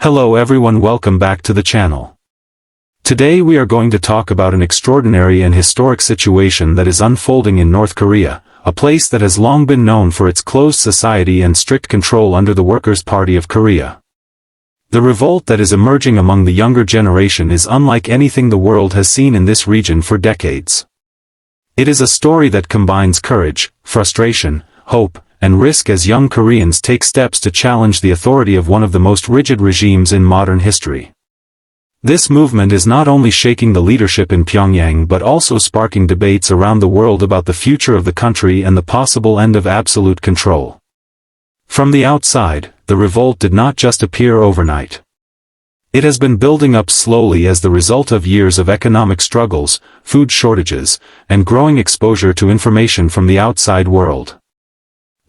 Hello everyone, welcome back to the channel. Today we are going to talk about an extraordinary and historic situation that is unfolding in North Korea, a place that has long been known for its closed society and strict control under the Workers' Party of Korea. The revolt that is emerging among the younger generation is unlike anything the world has seen in this region for decades. It is a story that combines courage, frustration, hope, and risk as young Koreans take steps to challenge the authority of one of the most rigid regimes in modern history. This movement is not only shaking the leadership in Pyongyang but also sparking debates around the world about the future of the country and the possible end of absolute control. From the outside, the revolt did not just appear overnight. It has been building up slowly as the result of years of economic struggles, food shortages, and growing exposure to information from the outside world.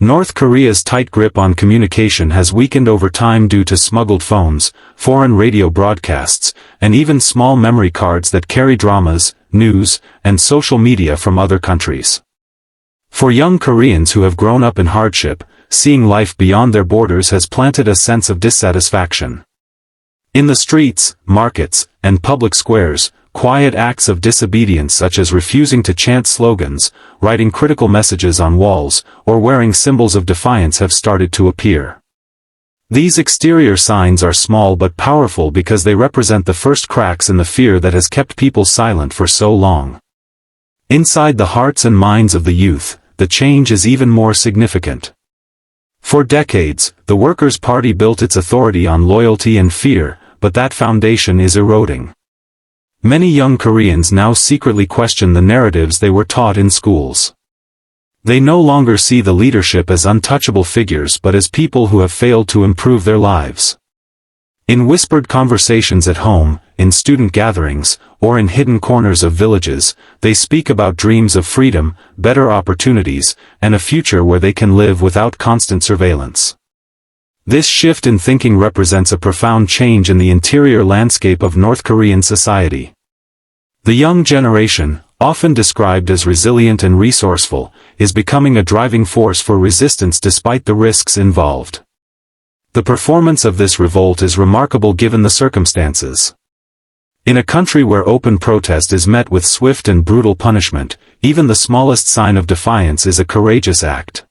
North Korea's tight grip on communication has weakened over time due to smuggled phones, foreign radio broadcasts, and even small memory cards that carry dramas, news, and social media from other countries. For young Koreans who have grown up in hardship, seeing life beyond their borders has planted a sense of dissatisfaction. In the streets, markets, and public squares, quiet acts of disobedience such as refusing to chant slogans, writing critical messages on walls, or wearing symbols of defiance have started to appear. These exterior signs are small but powerful because they represent the first cracks in the fear that has kept people silent for so long. Inside the hearts and minds of the youth, the change is even more significant. For decades, the Workers' Party built its authority on loyalty and fear, but that foundation is eroding. Many young Koreans now secretly question the narratives they were taught in schools. They no longer see the leadership as untouchable figures but as people who have failed to improve their lives. In whispered conversations at home, in student gatherings, or in hidden corners of villages, they speak about dreams of freedom, better opportunities, and a future where they can live without constant surveillance. This shift in thinking represents a profound change in the interior landscape of North Korean society. The young generation, often described as resilient and resourceful, is becoming a driving force for resistance despite the risks involved. The performance of this revolt is remarkable given the circumstances. In a country where open protest is met with swift and brutal punishment, even the smallest sign of defiance is a courageous act.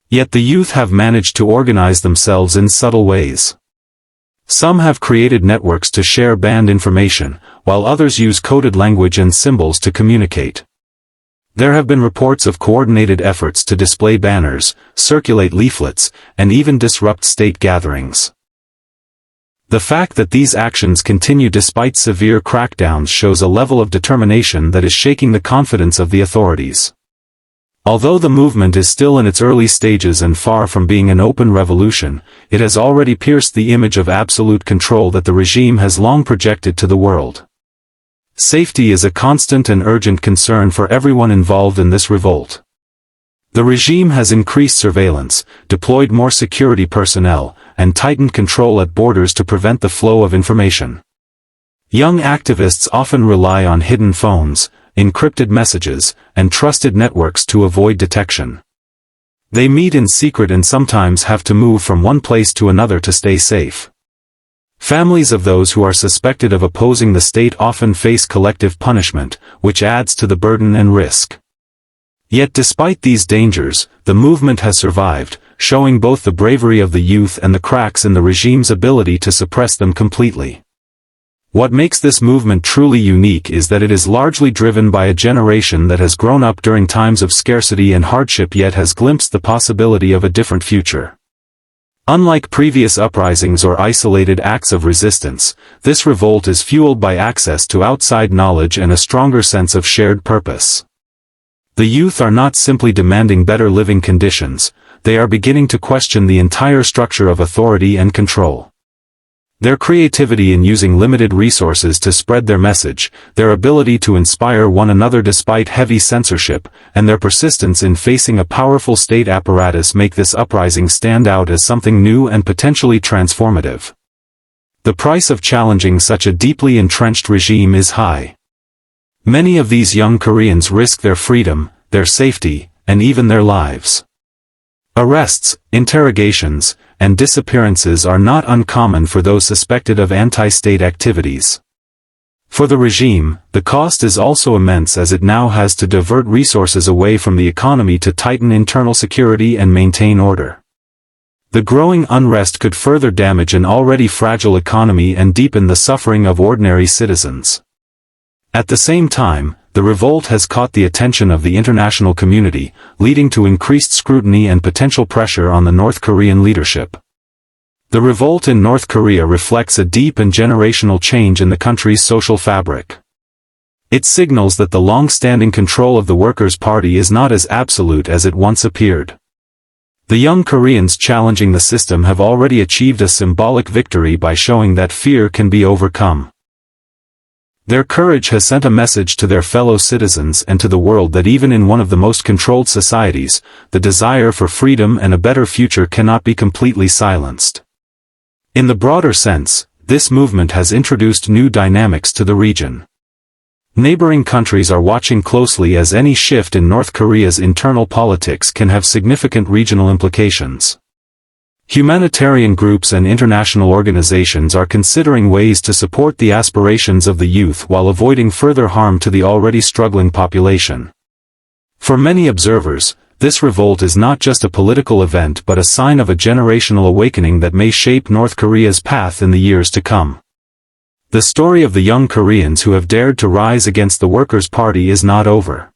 Yet the youth have managed to organize themselves in subtle ways. Some have created networks to share banned information, while others use coded language and symbols to communicate. There have been reports of coordinated efforts to display banners, circulate leaflets, and even disrupt state gatherings. The fact that these actions continue despite severe crackdowns shows a level of determination that is shaking the confidence of the authorities. Although the movement is still in its early stages and far from being an open revolution, it has already pierced the image of absolute control that the regime has long projected to the world. Safety is a constant and urgent concern for everyone involved in this revolt. The regime has increased surveillance, deployed more security personnel, and tightened control at borders to prevent the flow of information. Young activists often rely on hidden phones, encrypted messages, and trusted networks to avoid detection. They meet in secret and sometimes have to move from one place to another to stay safe. Families of those who are suspected of opposing the state often face collective punishment, which adds to the burden and risk. Yet despite these dangers, the movement has survived, showing both the bravery of the youth and the cracks in the regime's ability to suppress them completely. What makes this movement truly unique is that it is largely driven by a generation that has grown up during times of scarcity and hardship yet has glimpsed the possibility of a different future. Unlike previous uprisings or isolated acts of resistance, this revolt is fueled by access to outside knowledge and a stronger sense of shared purpose. The youth are not simply demanding better living conditions, they are beginning to question the entire structure of authority and control. Their creativity in using limited resources to spread their message, their ability to inspire one another despite heavy censorship, and their persistence in facing a powerful state apparatus make this uprising stand out as something new and potentially transformative. The price of challenging such a deeply entrenched regime is high. Many of these young Koreans risk their freedom, their safety, and even their lives. Arrests, interrogations, and disappearances are not uncommon for those suspected of anti-state activities. For the regime, the cost is also immense as it now has to divert resources away from the economy to tighten internal security and maintain order. The growing unrest could further damage an already fragile economy and deepen the suffering of ordinary citizens. At the same time, the revolt has caught the attention of the international community, leading to increased scrutiny and potential pressure on the North Korean leadership. The revolt in North Korea reflects a deep and generational change in the country's social fabric. It signals that the long-standing control of the Workers' Party is not as absolute as it once appeared. The young Koreans challenging the system have already achieved a symbolic victory by showing that fear can be overcome. Their courage has sent a message to their fellow citizens and to the world that even in one of the most controlled societies, the desire for freedom and a better future cannot be completely silenced. In the broader sense, this movement has introduced new dynamics to the region. Neighboring countries are watching closely as any shift in North Korea's internal politics can have significant regional implications. Humanitarian groups and international organizations are considering ways to support the aspirations of the youth while avoiding further harm to the already struggling population. For many observers, this revolt is not just a political event but a sign of a generational awakening that may shape North Korea's path in the years to come. The story of the young Koreans who have dared to rise against the Workers' Party is not over.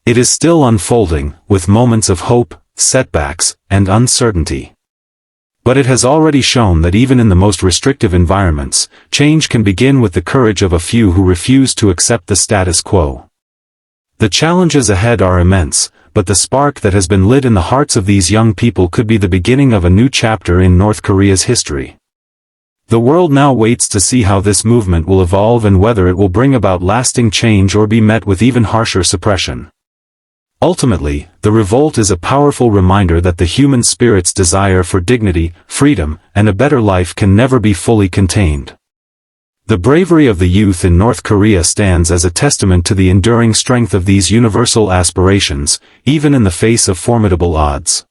It is still unfolding, with moments of hope, setbacks, and uncertainty. But it has already shown that even in the most restrictive environments, change can begin with the courage of a few who refuse to accept the status quo. The challenges ahead are immense, but the spark that has been lit in the hearts of these young people could be the beginning of a new chapter in North Korea's history. The world now waits to see how this movement will evolve and whether it will bring about lasting change or be met with even harsher suppression. Ultimately, the revolt is a powerful reminder that the human spirit's desire for dignity, freedom, and a better life can never be fully contained. The bravery of the youth in North Korea stands as a testament to the enduring strength of these universal aspirations, even in the face of formidable odds.